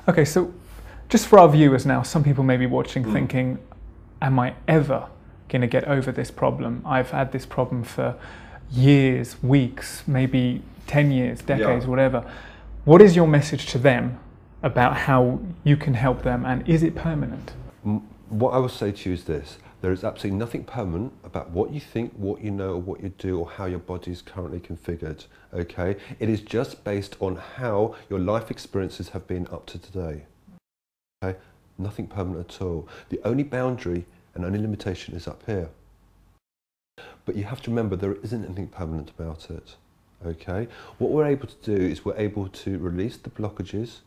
Okay, so just for our viewers now, some people may be watching thinking, am I ever going to get over this problem? I've had this problem for years, weeks, maybe 10 years, decades, whatever. What is your message to them about how you can help them, and is it permanent? What I will say to you is this: there is absolutely nothing permanent about what you think, what you know, or what you do, or how your body is currently configured, okay? It is just based on how your life experiences have been up to today, okay? Nothing permanent at all. The only boundary and only limitation is up here. But you have to remember there isn't anything permanent about it, okay? What we're able to do is we're able to release the blockages,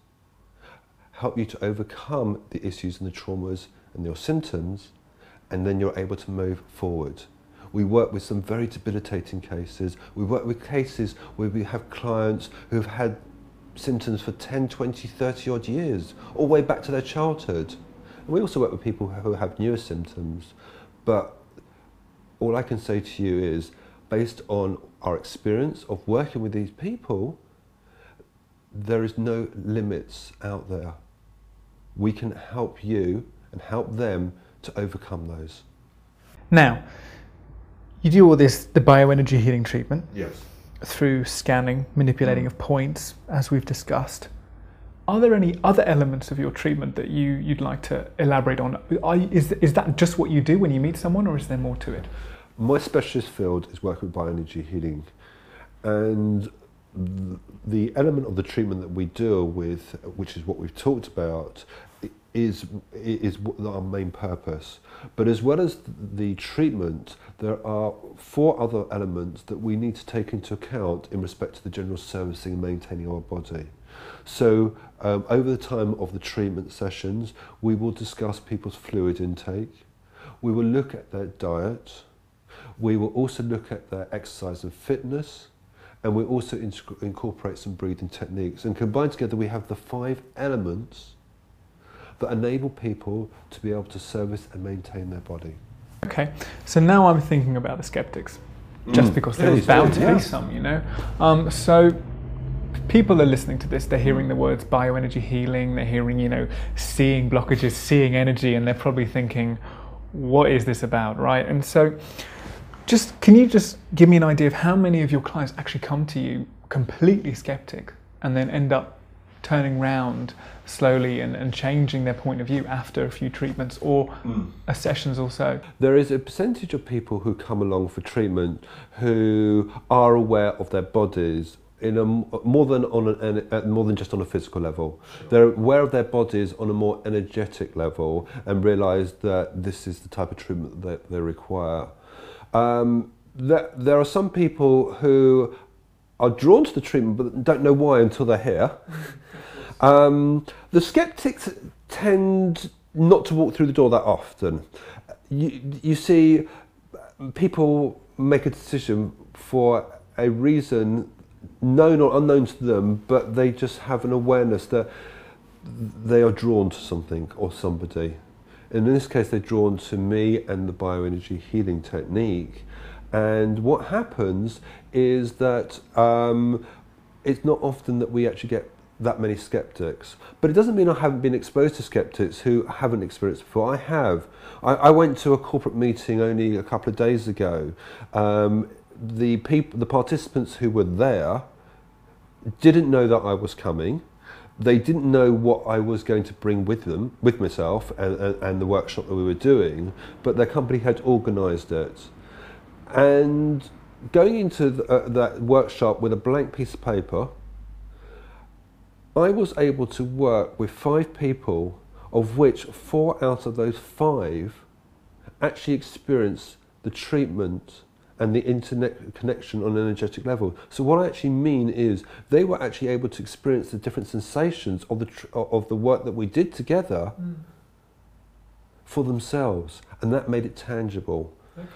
help you to overcome the issues and the traumas and your symptoms, and then you're able to move forward. We work with some very debilitating cases. We work with cases where we have clients who've had symptoms for 10, 20, 30 odd years, all the way back to their childhood. And we also work with people who have newer symptoms. But all I can say to you is, based on our experience of working with these people, there is no limits out there. We can help you and help them to overcome those. Now, you do all this, the bioenergy healing treatment. Yes. Through scanning, manipulating of points, as we've discussed. Are there any other elements of your treatment that you'd like to elaborate on? Is that just what you do when you meet someone, or is there more to it? My specialist field is working with bioenergy healing, and the element of the treatment that we deal with, which is what we've talked about, is our main purpose. But as well as the treatment, there are 4 other elements that we need to take into account in respect to the general servicing and maintaining our body. So over the time of the treatment sessions, we will discuss people's fluid intake, we will look at their diet, we will also look at their exercise and fitness, and we also incorporate some breathing techniques. And combined together, we have the 5 elements that enable people to be able to service and maintain their body. Okay, so now I'm thinking about the skeptics, just because there's bound to be some, you know. So people are listening to this, they're hearing the words bioenergy healing, they're hearing, you know, seeing blockages, seeing energy, and they're probably thinking, what is this about, right? And so can you just give me an idea of how many of your clients actually come to you completely skeptic and then end up turning round slowly and changing their point of view after a few treatments or a sessions or so? There is a percentage of people who come along for treatment who are aware of their bodies in a more than just on a physical level. Sure. They're aware of their bodies on a more energetic level and realise that this is the type of treatment that they require. There are some people who are drawn to the treatment but don't know why until they're here. The skeptics tend not to walk through the door that often. You see people make a decision for a reason known or unknown to them, but they just have an awareness that they are drawn to something or somebody. And in this case, they're drawn to me and the bioenergy healing technique. And what happens is that it's not often that we actually get that many skeptics. But it doesn't mean I haven't been exposed to skeptics who haven't experienced it before. I have. I went to a corporate meeting only a couple of days ago. The participants who were there didn't know that I was coming. They didn't know what I was going to bring with myself and the workshop that we were doing, but their company had organised it. And going into that workshop with a blank piece of paper, I was able to work with 5 people, of which 4 out of those 5 actually experienced the treatment and the internet connection on an energetic level. So what I actually mean is they were actually able to experience the different sensations of the work that we did together for themselves, and that made it tangible. Okay.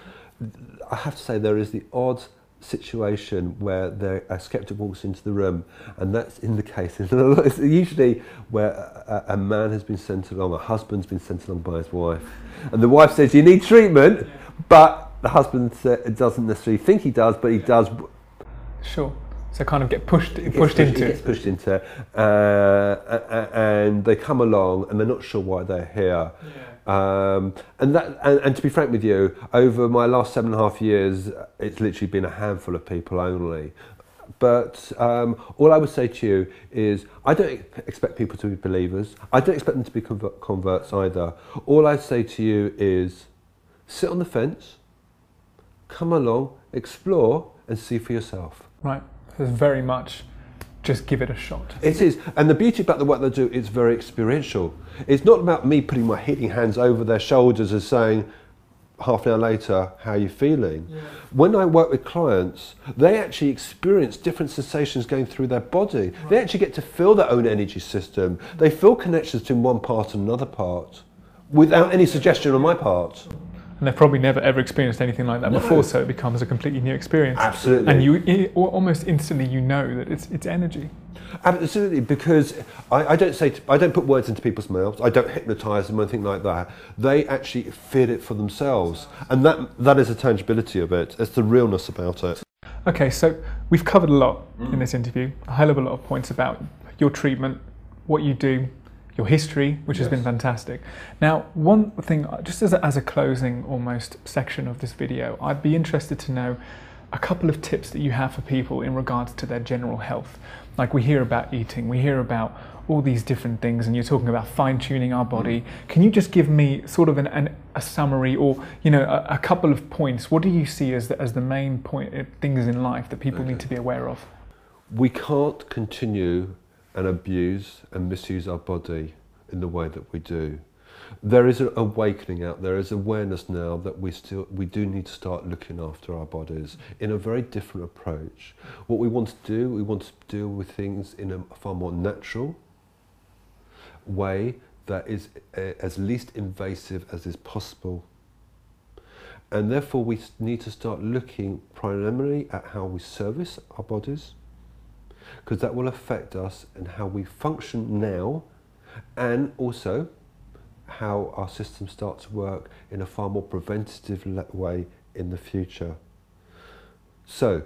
I have to say there is the odd situation where a skeptic walks into the room, and that's in the case. It's usually where a man has been sent along, a husband's been sent along by his wife, and the wife says, "You need treatment," but the husband doesn't necessarily think he does, but he does. Sure. So kind of get pushed into. It gets pushed into, and they come along and they're not sure why they're here. Yeah. And to be frank with you, over my last 7.5 years, it's literally been a handful of people only. But all I would say to you is, I don't expect people to be believers. I don't expect them to be converts either. All I say to you is, sit on the fence, come along, explore, and see for yourself. Right. It's very much just give it a shot. It is. And the beauty about the work they do is very experiential. It's not about me putting my healing hands over their shoulders and saying, half an hour later, how are you feeling? Yeah. When I work with clients, they actually experience different sensations going through their body. Right. They actually get to feel their own energy system. They feel connections between one part and another part without any suggestion on my part. And they've probably never ever experienced anything like that before, so it becomes a completely new experience. Absolutely. And you almost instantly that it's energy. Absolutely, because I don't put words into people's mouths. I don't hypnotise them or anything like that. They actually feel it for themselves, and that is the tangibility of it. It's the realness about it. Okay, so we've covered a lot in this interview. A hell of a lot of points about your treatment, what you do, your history, which has been fantastic. Now, one thing, just as a closing almost section of this video, I'd be interested to know a couple of tips that you have for people in regards to their general health. Like, we hear about eating, we hear about all these different things, and you're talking about fine-tuning our body. Can you just give me sort of a summary, or a couple of points? What do you see as the main things in life that people need to be aware of? We can't continue and abuse and misuse our body in the way that we do. There is an awakening out there, is awareness now that we do need to start looking after our bodies in a very different approach. What we want to deal with things in a far more natural way that is as least invasive as is possible. And therefore we need to start looking primarily at how we service our bodies, because that will affect us and how we function now, and also how our systems start to work in a far more preventative way in the future. So,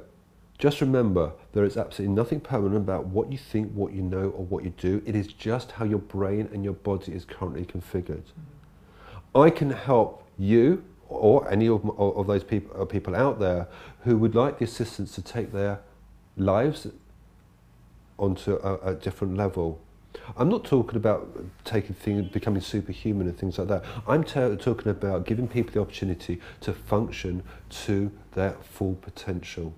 just remember, there is absolutely nothing permanent about what you think, what you know, or what you do. It is just how your brain and your body is currently configured. I can help you, or any of those people out there who would like the assistance to take their lives onto a different level. I'm not talking about taking things, becoming superhuman and things like that. I'm talking about giving people the opportunity to function to their full potential.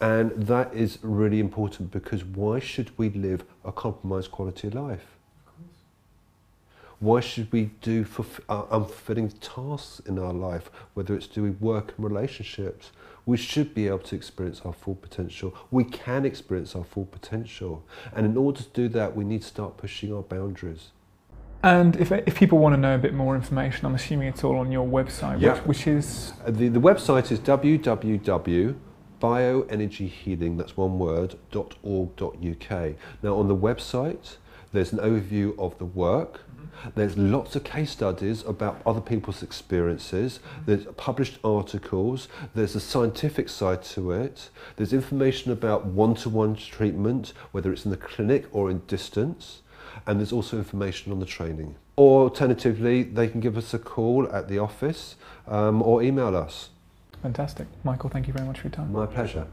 And that is really important, because why should we live a compromised quality of life? Why should we do unfulfilling tasks in our life, whether it's doing work and relationships? We should be able to experience our full potential. We can experience our full potential. And in order to do that, we need to start pushing our boundaries. And if people want to know a bit more information, I'm assuming it's all on your website, which is? The website is www.bioenergyhealing, that's one word, .org.uk. Now on the website, there's an overview of the work. There's lots of case studies about other people's experiences. There's published articles. There's a scientific side to it. There's information about one-to-one treatment, whether it's in the clinic or in distance. And there's also information on the training. Or alternatively, they can give us a call at the office or email us. Fantastic. Michael, thank you very much for your time. My pleasure.